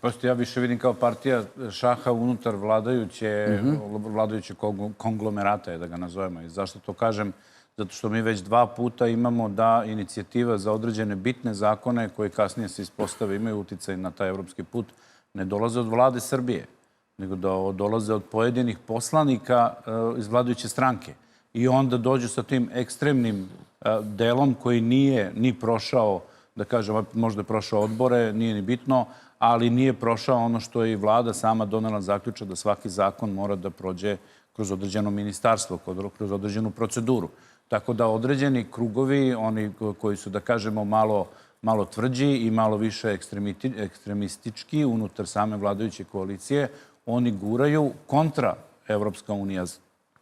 Prosto ja više vidim kao partija šaha unutar vladajuće konglomerata, da ga nazovemo. I zašto to kažem? Zato što mi već 2 puta imamo da inicijativa za određene bitne zakone koje kasnije se ispostave imaju uticaj na taj evropski put, ne dolaze od vlade Srbije, nego da dolaze od pojedinih poslanika iz vladajuće stranke. I onda dođu sa tim ekstremnim delom koji nije ni prošao, da kažem, možda je prošao odbore, nije ni bitno, ali nije prošao ono što je i vlada sama donela zaključak da svaki zakon mora da prođe kroz određeno ministarstvo, kroz određenu proceduru. Tako da određeni krugovi, oni koji su, da kažemo, malo tvrđi i malo više ekstremistički unutar same vladajuće koalicije, oni guraju kontra Evropska unija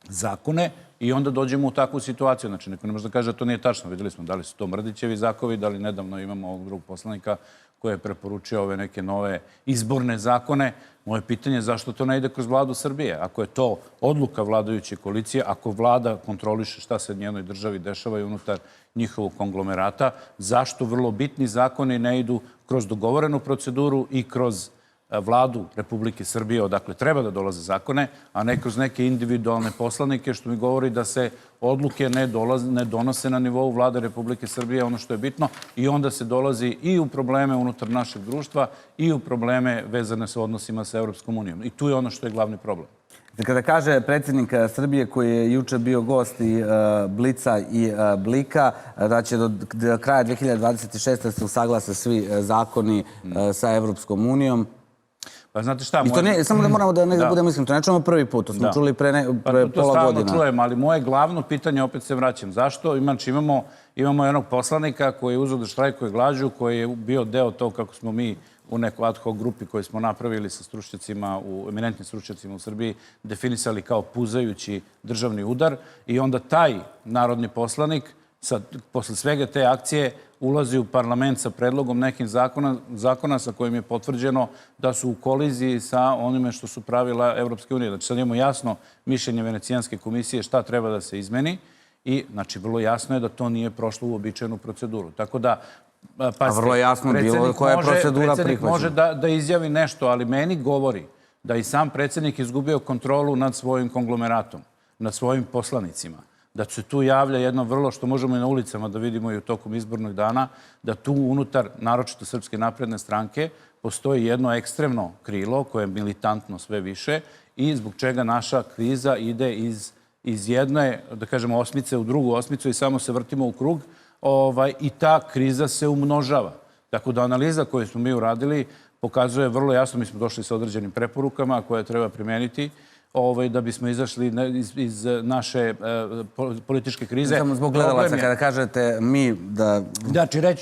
zakone i onda dođemo u takvu situaciju. Znači, neko ne može da kaže da to nije tačno. Videli smo da li su to Mrdićevi zakovi, da li nedavno imamo ovog drugog poslanika koji je preporučio ove neke nove izborne zakone. Moje pitanje je zašto to ne ide kroz vladu Srbije? Ako je to odluka vladajuće koalicije, ako vlada kontroliše šta se njenoj državi dešava i unutar njihovog konglomerata, zašto vrlo bitni zakoni ne idu kroz dogovorenu proceduru i kroz vladu Republike Srbije, odakle treba da dolaze zakone, a ne kroz neke individualne poslanike, što mi govori da se odluke ne donose na nivou vlade Republike Srbije, ono što je bitno, i onda se dolazi i u probleme unutar našeg društva i u probleme vezane sa odnosima sa Evropskom unijom. I tu je ono što je glavni problem. Kada kaže predsjednik Srbije, koji je juče bio gost i Blica i Blika, da će do kraja 2026. se usaglase svi zakoni sa Evropskom unijom. Pa znate šta... Samo da moramo da budemo iskreni, to ne čujemo prvi put, to smo čuli pre pola godina. To stalno čujem, ali moje glavno pitanje, opet se vraćam, zašto? Imamo jednog poslanika koji je uzeo da štrajkuje glađu, koji je bio deo tog kako smo mi u nekoj ad hoc grupi koju smo napravili sa stručnjacima, eminentnim stručnjacima u Srbiji, definisali kao puzajući državni udar, i onda taj narodni poslanik, posle svega te akcije, ulazi u parlament sa predlogom nekih zakona sa kojim je potvrđeno da su u koliziji sa onime što su pravila Evropske unije. Znači, sad imamo jasno mišljenje Venecijanske komisije šta treba da se izmeni i, znači, vrlo jasno je da to nije prošlo u običajnu proceduru. Tako da, a vrlo jasno bilo koja je procedura prihvaćena. Predsjednik može da izjavi nešto, ali meni govori da i sam predsjednik izgubio kontrolu nad svojim konglomeratom, nad svojim poslanicima. Da se tu javlja jedno vrlo, što možemo i na ulicama da vidimo i u tokom izbornog dana, da tu unutar, naročito Srpske napredne stranke, postoji jedno ekstremno krilo koje je militantno sve više i zbog čega naša kriza ide iz jedne, da kažemo, osmice u drugu osmicu i samo se vrtimo u krug i ta kriza se umnožava. Tako da analiza koju smo mi uradili pokazuje vrlo jasno, mi smo došli sa određenim preporukama koje treba primeniti da bismo izašli iz naše političke krize. Samo zbog gledalaca, kada kažete mi da...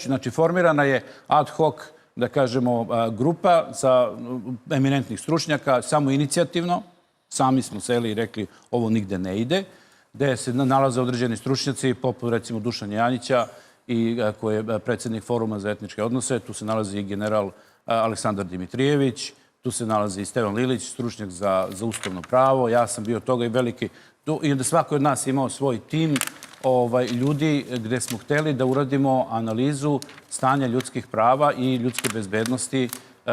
Znači, formirana je ad hoc, da kažemo, grupa sa eminentnih stručnjaka, samo inicijativno. Sami smo seli i rekli ovo nigde ne ide, gde se nalaze određeni stručnjaci, poput recimo Dušana Janjića, koji je predsjednik Foruma za etničke odnose. Tu se nalazi i general Aleksandar Dimitrijević, tu se nalazi i Stevan Lilić, stručnjak za ustavno pravo. Ja sam bio toga i veliki. I onda svako od nas imao svoj tim ljudi gde smo hteli da uradimo analizu stanja ljudskih prava i ljudske bezbednosti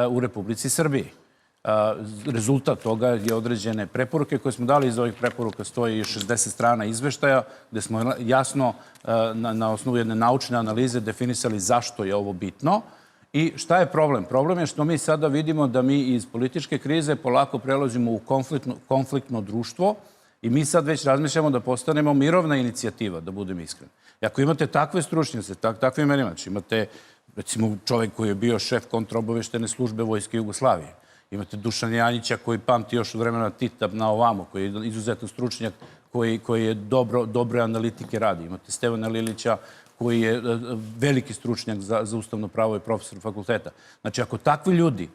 u Republici Srbiji. Rezultat toga je određene preporuke koje smo dali. Iz ovih preporuka stoji 60 strana izveštaja gde smo jasno na osnovu jedne naučne analize definisali zašto je ovo bitno. I šta je problem? Problem je što mi sada vidimo da mi iz političke krize polako prelazimo u konfliktno društvo i mi sad već razmišljamo da postanemo mirovna inicijativa, da budem iskren. I ako imate takve stručnjace, takve imenima, znači imate recimo čovjek koji je bio šef kontraobaveštene službe Vojske Jugoslavije, imate Dušana Janjića koji pamti još od vremena Tita na ovamo, koji je izuzetno stručnjak, koji je dobre analitike radi. Imate Stevana Lilića, koji je veliki stručnjak za ustavno pravo i profesor fakulteta. Znači, ako takvi ljudi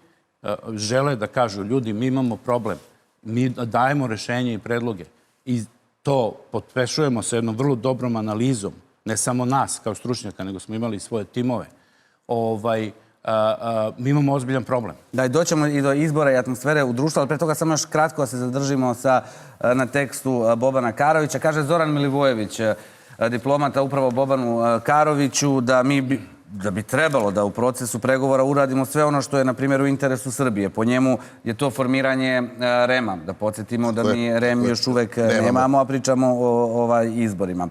žele da kažu, ljudi, mi imamo problem, mi dajemo rešenje i predloge i to potpešujemo sa jednom vrlo dobrom analizom, ne samo nas kao stručnjaka, nego smo imali svoje timove, mi imamo ozbiljan problem. Da, doćemo i do izbora i atmosfere u društvu, ali pre toga samo još kratko da se zadržimo na tekstu Bobana Karovića. Kaže Zoran Milivojević, diplomata upravo Bobanu Karoviću, da mi da bi trebalo da u procesu pregovora uradimo sve ono što je, na primjer, u interesu Srbije. Po njemu je to formiranje REM-a. Da podsjetimo da mi REM još uvek nemamo, a pričamo o izborima.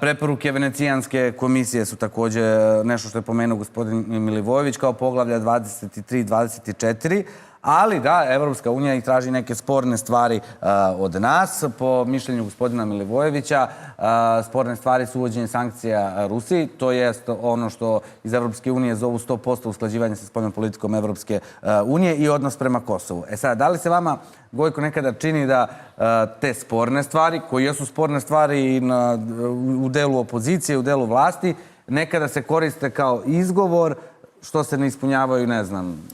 Preporuke Venecijanske komisije su također nešto što je pomenuo gospodin Milivojević kao poglavlja 23 i 24. Ali da, Evropska unija i traži neke sporne stvari od nas. Po mišljenju gospodina Milivojevića, sporne stvari su uvođenje sankcija Rusiji. To je ono što iz Evropske unije zovu 100% usklađivanje sa spoljnom politikom Evropske unije i odnos prema Kosovu. E sad, da li se vama, Gojko, nekada čini da te sporne stvari, koje jesu sporne stvari u delu opozicije, u delu vlasti, nekada se koriste kao izgovor što se ne ispunjavaju, ne znam,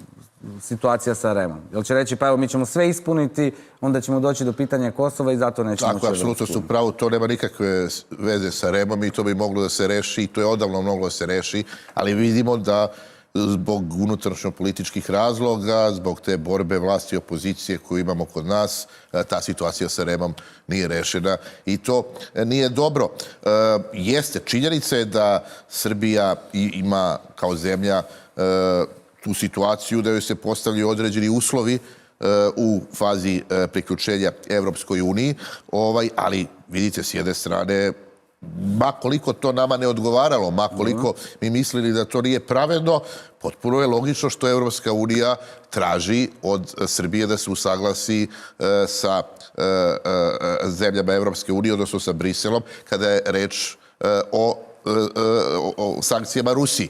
situacija sa REM-om? Jel će reći, pa evo, mi ćemo sve ispuniti, onda ćemo doći do pitanja Kosova i zato nećemo... Tako, apsolutno su pravo, to nema nikakve veze sa REM-om i to bi moglo da se reši, i to je odavno moglo da se reši, ali vidimo da zbog unutrašnjo-političkih razloga, zbog te borbe vlasti i opozicije koju imamo kod nas, ta situacija sa REM-om nije rešena i to nije dobro. Jeste, činjenica je da Srbija ima kao zemlja tu situaciju da joj se postavljaju određeni uslovi u fazi priključenja Evropskoj uniji, ali vidite, s jedne strane, ma koliko to nama ne odgovaralo, ma koliko mi mislili da to nije pravedno, potpuno je logično što Evropska unija traži od Srbije da se usaglasi sa zemljama Evropske unije, odnosno sa Briselom, kada je reč o sankcijama Rusiji.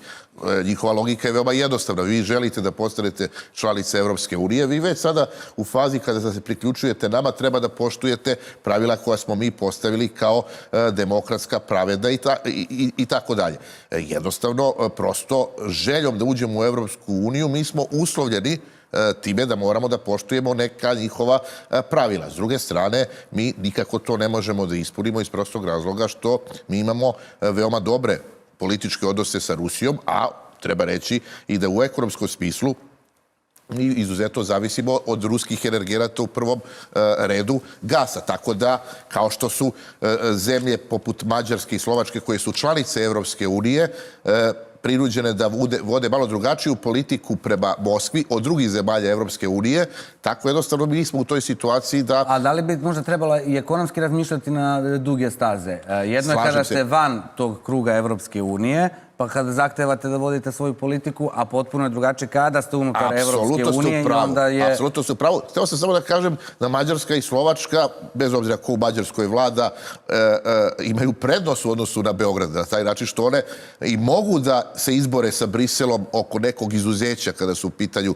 Njihova logika je veoma jednostavna. Vi želite da postanete članice Evropske unije, vi već sada u fazi kada se priključujete nama treba da poštujete pravila koja smo mi postavili kao demokratska, pravedna i tako dalje. Jednostavno, prosto, željom da uđemo u Evropsku uniju, mi smo uslovljeni time da moramo da poštujemo neka njihova pravila. S druge strane, mi nikako to ne možemo da ispunimo iz prostog razloga što mi imamo veoma dobre političke odnose sa Rusijom, a treba reći i da u ekonomskom smislu mi izuzetno zavisimo od ruskih energenata u prvom redu gasa. Tako da, kao što su zemlje poput Mađarske i Slovačke koje su članice Evropske unije, prinuđene da vode malo drugačiju politiku prema Moskvi od drugih zemalja Evropske unije, tako jednostavno mi smo u toj situaciji da... A da li bi možda trebalo i ekonomski razmišljati na duge staze? Jedno je kada ste van tog kruga Evropske unije, pa kada zahtevate da vodite svoju politiku, a potpuno je drugačije kada ste unutar Evropske unije i onda je... Apsolutno ste u pravu. Hteo sam samo da kažem da Mađarska i Slovačka, bez obzira ko u Mađarskoj vlada, imaju prednost u odnosu na Beograd, na taj način što one i mogu da se izbore sa Briselom oko nekog izuzeća kada su u pitanju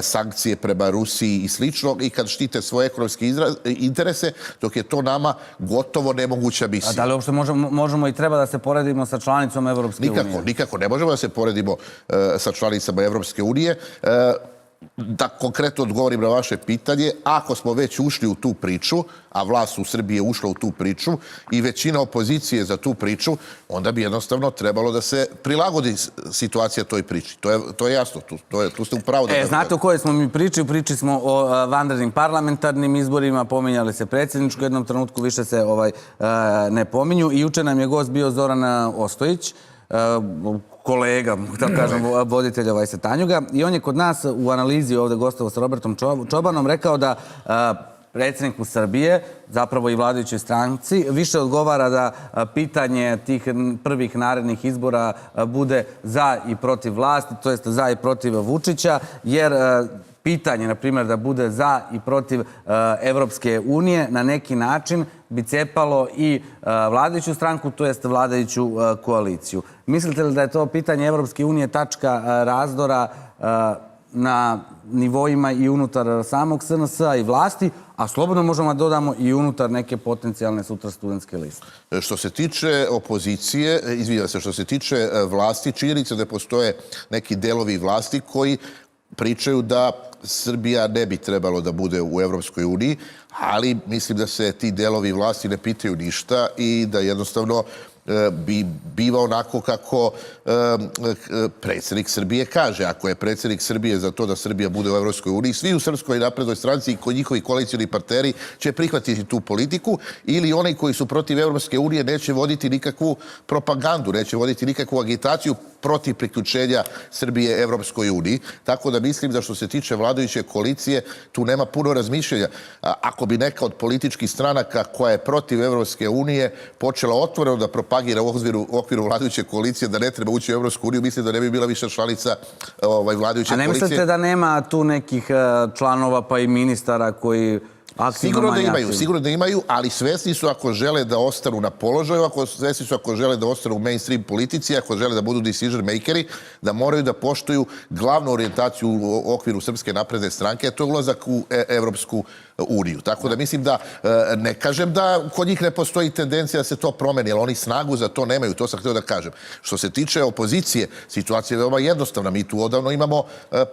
sankcije prema Rusiji i slično i kad štite svoje ekonomske interese, dok je to nama gotovo nemoguća misija. A da li uopšte možemo i treba da se poredimo sa članicom Evropske unije? Nikako. Ne možemo da se poredimo sa članicama Evropske unije. Da konkretno odgovorim na vaše pitanje, ako smo već ušli u tu priču, a vlast u Srbiji je ušla u tu priču i većina opozicije za tu priču, onda bi jednostavno trebalo da se prilagodi situacija toj priči. To je jasno, tu ste upravo da kažete. Znate o kojoj smo mi priči? U priči smo o vanrednim parlamentarnim izborima, pominjali se predsjedničku, u jednom trenutku više se ne pominju i juče nam je gost bio Zoran Ostojić, kolega, da kažem, voditelja Vajse Tanjuga, i on je kod nas u analizi ovde gostovao sa Robertom Čobanom rekao da predsjedniku Srbije, zapravo i vladajućoj stranci, više odgovara da pitanje tih prvih narednih izbora bude za i protiv vlasti, to jest za i protiv Vučića, jer pitanje, na primjer, da bude za i protiv Evropske unije na neki način bi cepalo i vladajuću stranku, to jest vladajuću koaliciju. Mislite li da je to pitanje Evropske unije tačka razdora na nivoima i unutar samog SNS-a i vlasti, a slobodno možemo da dodamo i unutar neke potencijalne sutra studentske liste? Što se tiče opozicije, izvinjam se, što se tiče vlasti, činjenica da postoje neki delovi vlasti koji pričaju da Srbija ne bi trebalo da bude u Evropskoj uniji, ali mislim da se ti delovi vlasti ne pitaju ništa i da jednostavno biva onako kako predsjednik Srbije kaže. Ako je predsjednik Srbije za to da Srbija bude u Evropskoj uniji, svi u Srpskoj naprednoj stranci i njihovi koalicioni partneri će prihvatiti tu politiku, ili oni koji su protiv Evropske unije neće voditi nikakvu propagandu, neće voditi nikakvu agitaciju protiv priključenja Srbije Evropskoj uniji. Tako da mislim da što se tiče vladajuće koalicije, tu nema puno razmišljanja. Ako bi neka od političkih stranaka koja je protiv Evropske unije počela otvoreno da propagira u okviru vladajuće koalicije da ne treba ući u Evropsku uniju, mislim da ne bi bila više članica vladajuće koalicije. A ne mislite da nema tu nekih članova pa i ministara koji Sigurno da imaju, ali svesni su ako žele da ostanu na položaju, svesni su ako žele da ostanu u mainstream politici, ako žele da budu decision makeri, da moraju da poštuju glavnu orijentaciju u okviru Srpske napredne stranke, a to je ulazak u Evropsku uniju. Tako da mislim da, ne kažem da kod njih ne postoji tendencija da se to promeni, ali oni snagu za to nemaju, to sam htio da kažem. Što se tiče opozicije, situacija je veoma jednostavna. Mi tu odavno imamo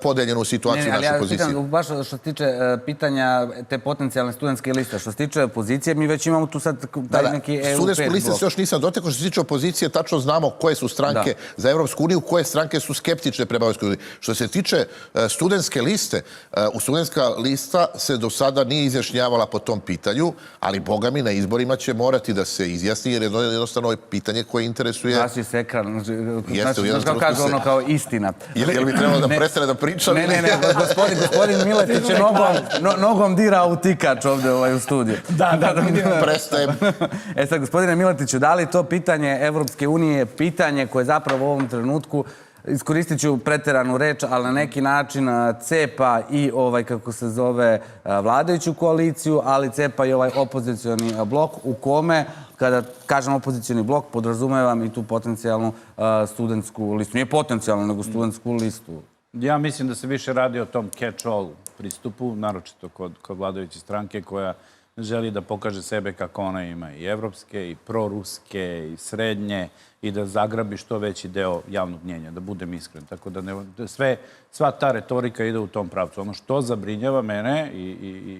podeljenu situaciju naše opozicije. Ali ja baš što se tiče pitanja te potencijalne studentske liste, što se tiče opozicije, mi već imamo tu sad taj neki EU5 Studentsku listu se još nisam dotekao. Što se tiče opozicije, tačno znamo koje su stranke za Evropsku uniju, koje stranke su skeptične prema Evropskoj uniji. Što se tiče studentske liste, studentska lista se do sada nije izjašnjavala po tom pitanju, ali boga mi na izborima će morati da se izjasni, jer je jednostavno ovo pitanje koje interesuje... Gasi se ekran, znači kao kaže ono kao istina. Jel mi trebalo da prestane da pričam? Ne, gospodin Miletić je nogom dira u tikač ovdje u studiju. Da, prestajem. E sad, gospodine Miletiću, da li to pitanje Evropske unije je pitanje koje zapravo u ovom trenutku, iskoristit ću preteranu reč, ali na neki način cepa i kako se zove, vladajuću koaliciju, ali cepa i ovaj opozicioni blok u kome, kada kažem opozicioni blok, podrazumevam i tu potencijalnu studentsku listu. Nije potencijalnu, nego studentsku listu. Ja mislim da se više radi o tom catch-all pristupu, naročito kod vladajuće stranke koja želi da pokaže sebe kako ona ima i evropske, i proruske, i srednje, i da zagrabi što veći deo javnog mnjenja, da budem iskren. Tako da sva ta retorika ide u tom pravcu. Ono što zabrinjava mene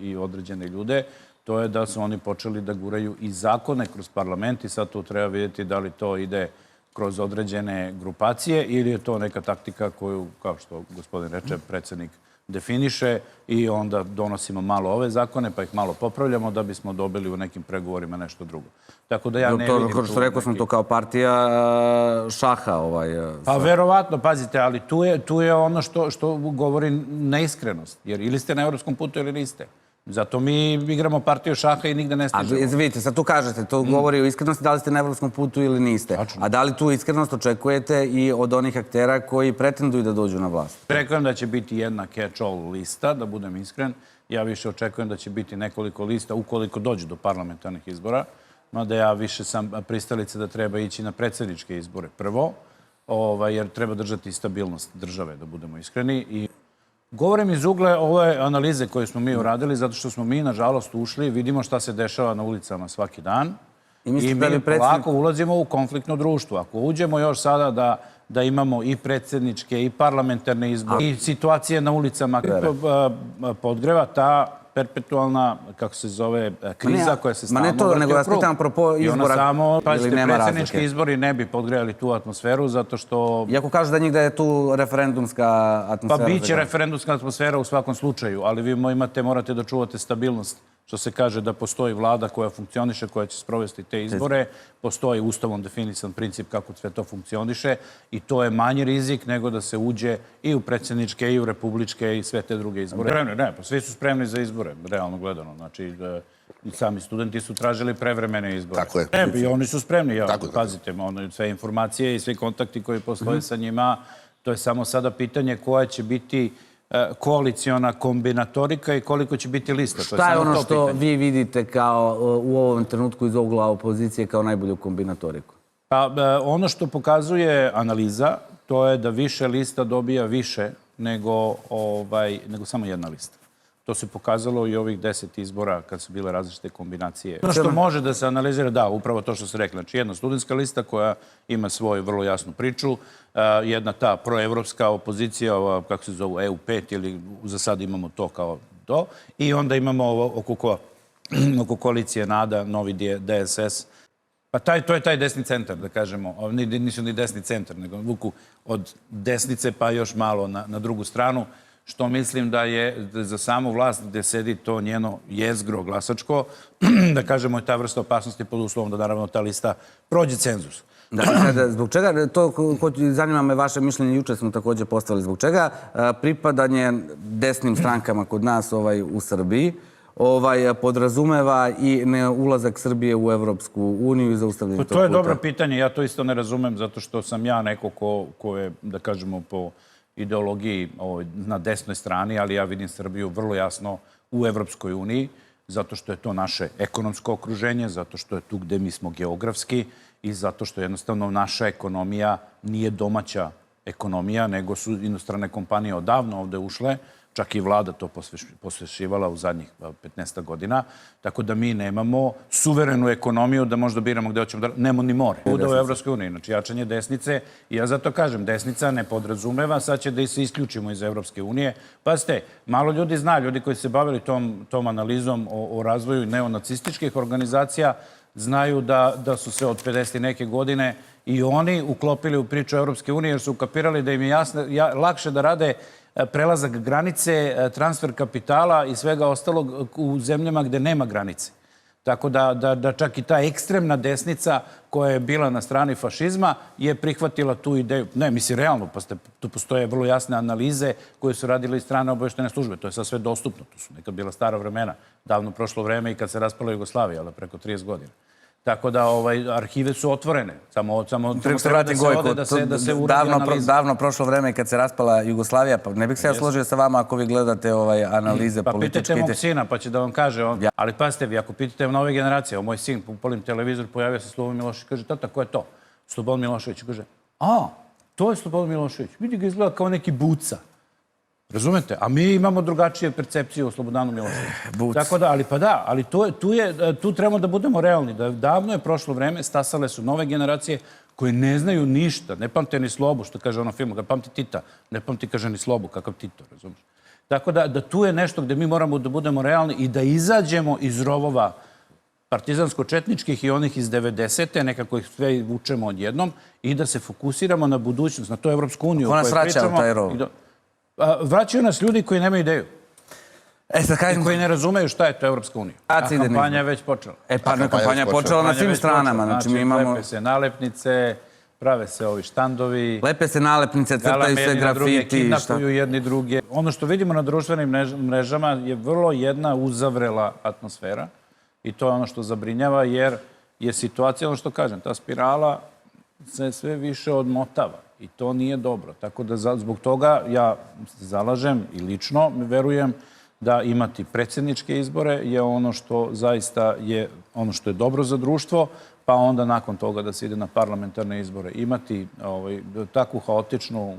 i određene ljude, to je da su oni počeli da guraju i zakone kroz parlament i sad tu treba vidjeti da li to ide kroz određene grupacije ili je to neka taktika koju, kao što gospodin reče, predsjednik definiše i onda donosimo malo ove zakone pa ih malo popravljamo da bismo dobili u nekim pregovorima nešto drugo. Tako da ja ne vidim tu... Što rekao sam to kao partija šaha. Pa verovatno, pazite, ali tu je ono što govori neiskrenost. Jer ili ste na evropskom putu ili niste. Zato mi igramo partiju šaha i nigde ne stižemo. A vidite, sad tu kažete, to govori o iskrenosti, da li ste na evropskom putu ili niste. A da li tu iskrenost očekujete i od onih aktera koji pretenduju da dođu na vlast? Očekujem da će biti jedna catch-all lista, da budem iskren. Ja više očekujem da će biti nekoliko lista ukoliko dođu do parlamentarnih izbora. Mada ja više sam pristalica da treba ići na predsjedničke izbore prvo, jer treba držati stabilnost države, da budemo iskreni. Govorim iz ugla ove analize koje smo mi uradili, zato što smo mi, nažalost, ušli, vidimo šta se dešava na ulicama svaki dan i mi polako ulazimo u konfliktno društvo. Ako uđemo još sada da imamo i predsjedničke i parlamentarne izbore i situacije na ulicama podgreva ta perpetualna, kako se zove, kriza koja se stalno vrti u krug. nego vas pitam apropo izbora ili nema razlike. Predsjednički izbori ne bi podgrevali tu atmosferu zato što... Iako kažu da je tu referendumska atmosfera. Pa biće referendumska atmosfera u svakom slučaju, ali vi morate da čuvate stabilnost. Što se kaže da postoji vlada koja funkcioniše, koja će sprovesti te izbore. Postoji ustavom definisan princip kako sve to funkcioniše i to je manji rizik nego da se uđe i u predsjedničke, i u republičke, i sve te druge izbore. Ne, pa svi su spremni za izbore, realno gledano. Znači, sami studenti su tražili prevremene izbore. Tako je. I oni su spremni, pazite, sve informacije i svi kontakti koji postoje sa njima, to je samo sada pitanje koja će biti koaliciona kombinatorika i koliko će biti lista. Šta je ono što vi vidite kao u ovom trenutku iz ugla opozicije kao najbolju kombinatoriku? Ono što pokazuje analiza, to je da više lista dobija više nego samo jedna lista. To se pokazalo i ovih 10 izbora kad su bile različite kombinacije. Ono što može da se analizira, da, upravo to što se rekli. Znači, jedna studentska lista koja ima svoju vrlo jasnu priču, jedna ta proevropska opozicija, kako se zove, EU5 ili za sad imamo to kao to, i onda imamo oko koalicije NADA, novi DSS. Pa to je taj desni centar, da kažemo. Nisu ni desni centar, nego vuku od desnice pa još malo na drugu stranu, što mislim da je za samu vlast gde sedi to njeno jezgro glasačko, da kažemo je ta vrsta opasnosti pod uslovom da naravno ta lista prođe cenzus. Da, sad, zbog čega, to zanima me vaše mišljenje, juče smo također postavili, zbog čega pripadanje desnim strankama kod nas u Srbiji podrazumeva i ulazak Srbije u Evropsku uniju i zaustavljanje tog puta? To je dobro pitanje, ja to isto ne razumem, zato što sam ja neko ko je, da kažemo, po ideologiji na desnoj strani, ali ja vidim Srbiju vrlo jasno u Evropskoj uniji, zato što je to naše ekonomsko okruženje, zato što je tu gde mi smo geografski i zato što jednostavno naša ekonomija nije domaća ekonomija, nego su inostrane kompanije odavno ovde ušle, čak i vlada to posvešivala u zadnjih 15 godina, tako da mi nemamo suverenu ekonomiju da možda biramo gde hoćemo da... Nemo ni more. Uda u Evropskoj uniji, znači jačanje desnice. I ja zato kažem, desnica ne podrazumeva, sad će da se isključimo iz Evropske unije. Pazite, malo ljudi zna, ljudi koji se bavili tom analizom o razvoju neonacističkih organizacija, znaju da su se od 50 neke godine i oni uklopili u priču Evropske unije jer su ukapirali da im je lakše da rade prelazak granice, transfer kapitala i svega ostalog u zemljama gde nema granice. Tako da čak i ta ekstremna desnica koja je bila na strani fašizma je prihvatila tu ideju. Ne, mislim, realno, tu postoje vrlo jasne analize koje su radile i strane obavještajne službe. To je sad sve dostupno. To su nekad bila stara vremena, davno prošlo vreme i kad se raspala Jugoslavija, ali preko 30 godina. Tako da arhive su otvorene. Samo treba da se ode, da se uradi analiza. Davno prošlo vreme i kad se raspala Jugoslavija, pa ne bih se ja složio sa vama ako vi gledate analize političke. Pa pitajte mog sina pa će da vam kaže. Ali pazite vi, ako pitate nove generacije, moj sin, upalim televizor, pojavio se Slobodan Milošević, kaže, tata, ko je to? Slobodan Milošević, kaže, to je Slobodan Milošević. Vidi ga izgleda kao neki buca. Razumete? A mi imamo drugačije percepcije o Slobodanu Miloševiću. Tako da, ali tu trebamo da budemo realni. Davno je prošlo vreme, stasale su nove generacije koje ne znaju ništa, ne pamte ni Slobu, što kaže ono filmu, kad pamti Tita, ne pamti, kaže, ni Slobu, kakav Tito, razumiješ? Tako da tu je nešto gde mi moramo da budemo realni i da izađemo iz rovova partizansko-četničkih i onih iz 90. nekako ih sve vučemo odjednom i da se fokusiramo na budućnost, na tu Evropsku uniju. Ko nas vraća u taj rov? Vraćaju nas ljudi koji nemaju ideju. I koji ne razumeju šta je to Evropska unija. A kampanja je već počela. Kampanja je počela na svim stranama. Znači, lepe se nalepnice, prave se ovi štandovi. Lepe se nalepnice, crtaju se grafiti. Kidnapuju jedni druge. Ono što vidimo na društvenim mrežama je vrlo jedna uzavrela atmosfera i to je ono što zabrinjava jer je situacija, ono što kažem, ta spirala se sve više odmotava. I to nije dobro. Tako da zbog toga ja se zalažem i lično verujem da imati predsjedničke izbore je ono što zaista je ono što je dobro za društvo, pa onda nakon toga da se ide na parlamentarne izbore. Imati takvu haotičnu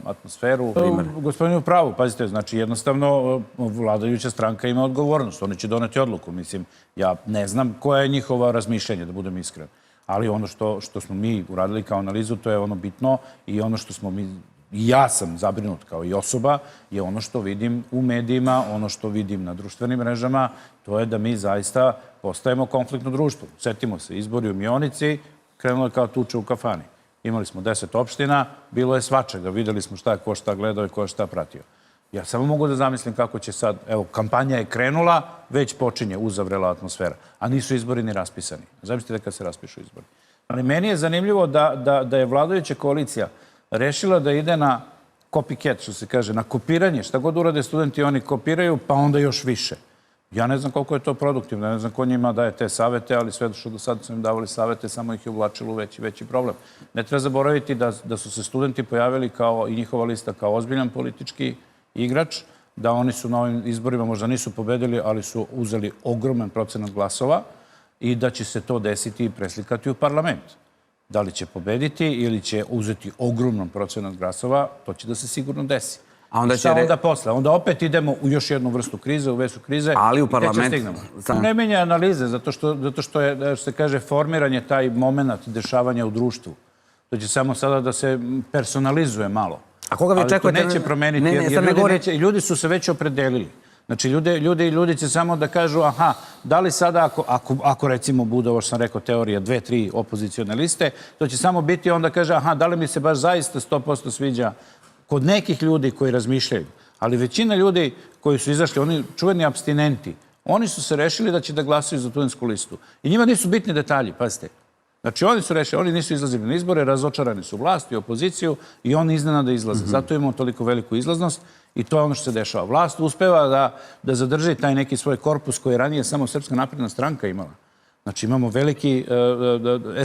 atmosferu. Gospodinu pravu, pazite, znači jednostavno vladajuća stranka ima odgovornost. Oni će doneti odluku. Mislim, ja ne znam koja je njihova razmišljenje, da budem iskren. Ali ono što smo mi uradili kao analizu, to je ono bitno i ono što smo mi, ja sam zabrinut kao i osoba, je ono što vidim u medijima, ono što vidim na društvenim mrežama, to je da mi zaista postajemo konfliktno društvo. Setimo se, izbori u Mionici, krenulo je kao tuča u kafani. Imali smo 10 opština, bilo je svačega, videli smo ko šta gledao i ko je šta pratio. Ja samo mogu da zamislim kako će sad, evo, kampanja je krenula, već počinje uzavrela atmosfera, a nisu izbori ni raspisani. Zamislite kad se raspišu izbori. Ali meni je zanimljivo da je vladajuća koalicija rešila da ide na copycat, što se kaže, na kopiranje. Šta god urade studenti, oni kopiraju, pa onda još više. Ja ne znam koliko je to produktivno, ne znam ko njima daje te savete, ali sve što do sada su im davali savete, samo ih je uvlačilo u veći problem. Ne treba zaboraviti da su se studenti pojavili kao i njihova lista kao ozbiljan politički igrač, da oni su na ovim izborima možda nisu pobedili, ali su uzeli ogroman procenat glasova i da će se to desiti i preslikati u parlament. Da li će pobediti ili će uzeti ogroman procenat glasova, to će da se sigurno desi. Šta onda posle? Onda opet idemo u još jednu vrstu krize, u vesu krize. Ali u parlament... Ne menja analize, zato što je, se kaže, formiranje taj moment dešavanja u društvu. To će samo sada da se personalizuje malo. A koga vi očekujete? Ali to neće promeniti, jer ljudi su se već opredelili. Znači, ljudi će samo da kažu, aha, da li sada, ako recimo bude, ovo što sam rekao, teorija 2-3 opozicione liste, to će samo biti, onda kaže, aha, da li mi se baš zaista 100% sviđa kod nekih ljudi koji razmišljaju. Ali većina ljudi koji su izašli, oni čuveni apstinenti, oni su se rešili da će da glasaju za studentsku listu. I njima nisu bitni detalji, pazite. Znači, oni su rešili, oni nisu izlazili na izbore, razočarani su vlast i opoziciju i oni iznenada izlaze. Zato imamo toliko veliku izlaznost i to je ono što se dešava. Vlast uspeva da zadrži taj neki svoj korpus koji je ranije samo Srpska napredna stranka imala. Znači, imamo veliki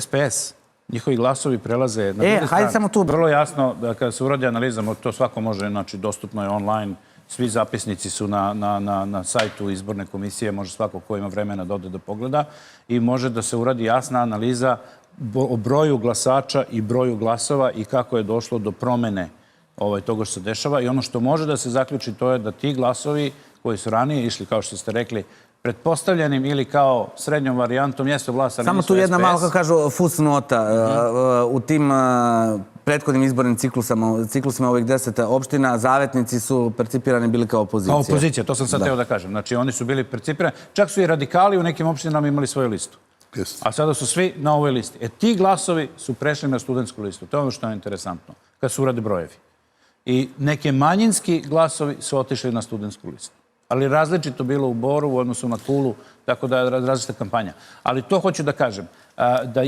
SPS. Njihovi glasovi prelaze na druge strane. hajde samo tu. Vrlo jasno da kada se uradi analiza, to svako može, znači, dostupno je online, svi zapisnici su na sajtu izborne komisije, može svako ko ima vremena da ode da pogleda i može da se uradi jasna analiza o broju glasača i broju glasova i kako je došlo do promene toga što se dešava. I ono što može da se zaključi to je da ti glasovi koji su ranije išli, kao što ste rekli, pretpostavljenim ili kao srednjom varijantom, jesu vlast, ali nisu SPS. Samo tu jedna malo, kako kažu, fusnota. U tim prethodnim izbornim ciklusima ovih 10 opština, zavetnici su percipirani bili kao opozicija. Kao opozicija, to sam sad teo da kažem. Znači, oni su bili percipirani. Čak su i radikali u nekim opštinama imali svoju listu. A sada su svi na ovoj listi. Ti glasovi su prešli na studentsku listu. To je ono što je interesantno, kad se urade brojevi. I neke manjinski glasovi su otišli na studentsku listu. Ali različito bilo u Boru u odnosu na Kulu, tako da je različita kampanja. Ali to hoću da kažem,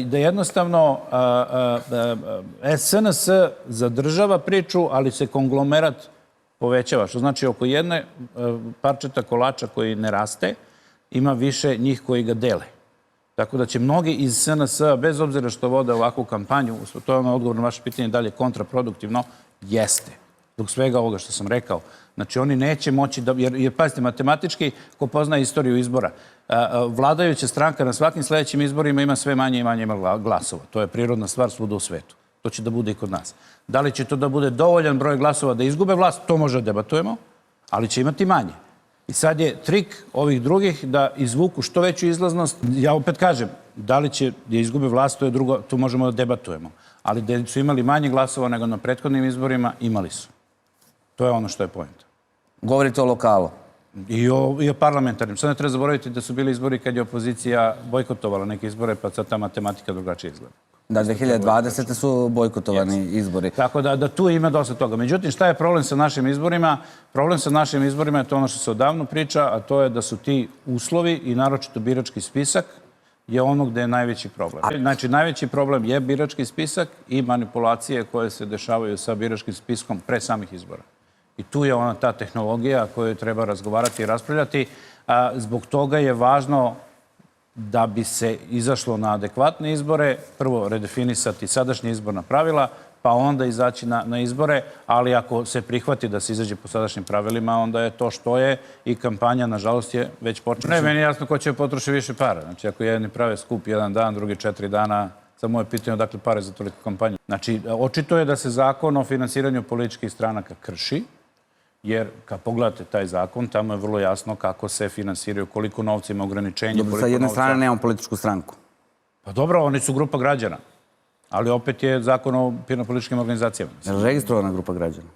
da jednostavno SNS zadržava priču, ali se konglomerat povećava. Što znači oko jedne parčeta kolača koji ne raste, ima više njih koji ga dele. Tako da će mnogi iz SNS, bez obzira što vode ovakvu kampanju, to je ono odgovor na vaše pitanje, da li je kontraproduktivno, jeste. Zbog svega ovoga što sam rekao. Znači, oni neće moći da... Jer, pazite, matematički, ko poznaje istoriju izbora, vladajuća stranka na svakim sledećim izborima ima sve manje i manje glasova. To je prirodna stvar svuda u svetu. To će da bude i kod nas. Da li će to da bude dovoljan broj glasova da izgube vlast, to možda debatujemo, ali će imati manje. I sad je trik ovih drugih da izvuku što veću izlaznost. Ja opet kažem, da li će da izgube vlast, to je drugo, tu možemo da debatujemo. Ali da su imali manje glasova nego na prethodnim izborima, imali su. To je ono što je point. Govorite o lokalu. I o parlamentarnim. Sad ne treba zaboraviti da su bili izbori kad je opozicija bojkotovala neke izbore, pa sad ta matematika drugačije izgleda. Da, 2020. su bojkotovani izbori. Tako da tu ima dosta toga. Međutim, šta je problem sa našim izborima? Problem sa našim izborima je to ono što se odavno priča, a to je da su ti uslovi i naročito birački spisak je ono gde je najveći problem. Znači, najveći problem je birački spisak i manipulacije koje se dešavaju sa biračkim spiskom pre samih izbora. I tu je ona ta tehnologija koju treba razgovarati i raspravljati. Zbog toga je važno da bi se izašlo na adekvatne izbore, prvo redefinisati sadašnje izborna pravila, pa onda izaći na izbore, ali ako se prihvati da se izađe po sadašnjim pravilima, onda je to što je i kampanja, nažalost, je već počela. Ne, meni je jasno ko će potroši više para. Znači, ako jedni prave skup jedan dan, drugi 4 dana, samo je pitanje odakle pare za toliku kampanju. Znači, očito je da se zakon o finansiranju političkih stranaka krši, jer kad pogledate taj zakon, tamo je vrlo jasno kako se finansiraju, koliko novca ima ograničenje. Dobro, sa jedne strane nemamo političku stranku. Pa dobro, oni su grupa građana. Ali opet je zakon o političkim organizacijama. Je li registrovana grupa građana?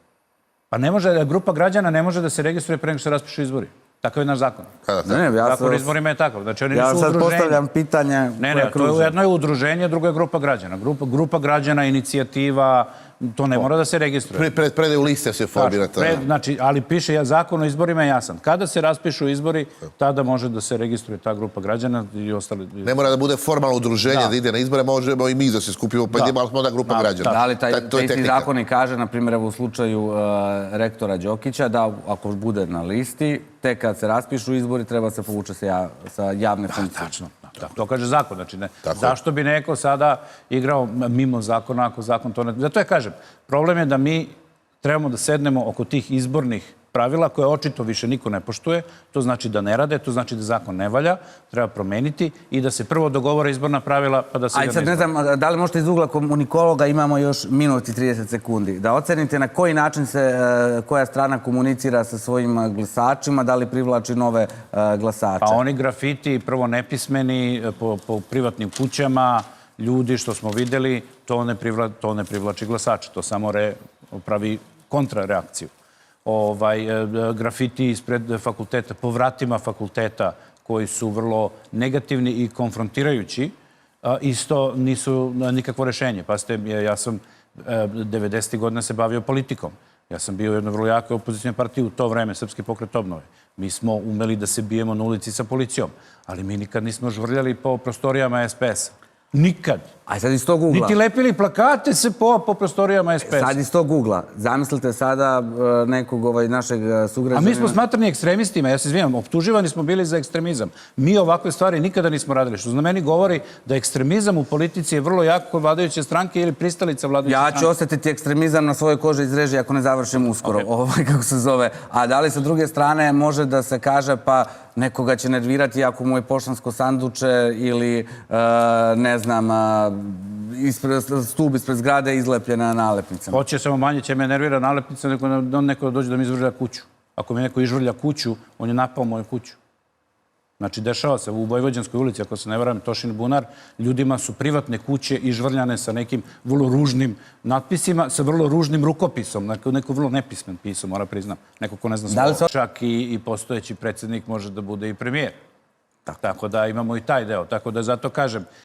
Pa ne može, grupa građana ne može da se registruje pre nego što se raspišu izbori. Takav je naš zakon. Zakon o izborima je takav. Znači, oni nisu udruženje. Ja sad postavljam pitanje... Ne, jedno je udruženje, drugo je grupa građana. Grupa građana, inicijativa, to ne mora da se registruje. Predaju liste se formira. Znači, ali piše, zakon o izborima je jasan. Kada se raspišu izbori, tada može da se registruje ta grupa građana i ostali... Ne mora da bude formalno udruženje da ide na izbore, možemo i mi da se skupimo, pa idemo, ali smo da grupa građana. Da li taj isti zakon i kaže, na primjer, u slučaju rektora Đokića, da ako bude na listi, tek kad se raspišu izbori, treba se povuče sa javne funkcije. Tačno. To kaže zakon. Znači, zašto bi neko sada igrao mimo zakona ako zakon to ne... Zato ja kažem, problem je da mi trebamo da sednemo oko tih izbornih pravila koje očito više niko ne poštuje. To znači da ne rade, to znači da zakon ne valja, treba promeniti i da se prvo dogovore izborna pravila pa da se... Ajde sad ne znam, da li možete iz ugla komunikologa, imamo još minut i 30 sekundi, da ocenite na koji način se koja strana komunicira sa svojim glasačima, da li privlači nove glasače? Pa oni grafiti, prvo nepismeni, po privatnim kućama, ljudi što smo videli, to ne privlači glasače, to samo pravi kontrareakciju. Grafiti ispred fakulteta, po vratima fakulteta koji su vrlo negativni i konfrontirajući, isto nisu nikakvo rešenje. Pazite, ja sam 90. godina se bavio politikom. Ja sam bio u jednoj vrlo jakoj opozicijnoj partiji u to vreme, Srpski pokret obnove. Mi smo umeli da se bijemo na ulici sa policijom, ali mi nikad nismo žvrljali po prostorijama SPS-a. Nikad. A sad iz tog ugla... Niti lepili plakate se po prostorijama SPS. Sad iz tog ugla. Zamislite sada nekog našeg A sugrađanina... mi smo smatrani ekstremistima, ja se izvinjam, optuživani smo bili za ekstremizam. Mi ovakve stvari nikada nismo radili, što na meni govori da ekstremizam u politici je vrlo jak kod vladajuće stranke ili pristalica vladajuće stranke. Ja ću osetiti ekstremizam na svojoj koži iz režije ako ne završim uskoro, kako se zove. A da li sa druge strane može da se kaže pa nekoga će nervirati ako mu je poštansko sanduče ili, ne znam, stub ispred zgrade izlepljena nalepnicama? Hoće, samo manje će me nervira nalepnica neko dođe da mi izvrlja kuću. Ako mi neko izvrlja kuću, on je napao moju kuću. Znači, dešava se u Vojvođanskoj ulici, ako se ne varam, Tošin Bunar, ljudima su privatne kuće izvrljane sa nekim vrlo ružnim natpisima, sa vrlo ružnim rukopisom, neko vrlo nepismen pisao, mora priznam. Neko ko ne zna slovo. Čak i postojeći predsjednik može da bude i premijer. Tako da imamo i taj deo. Tako da zato kažem,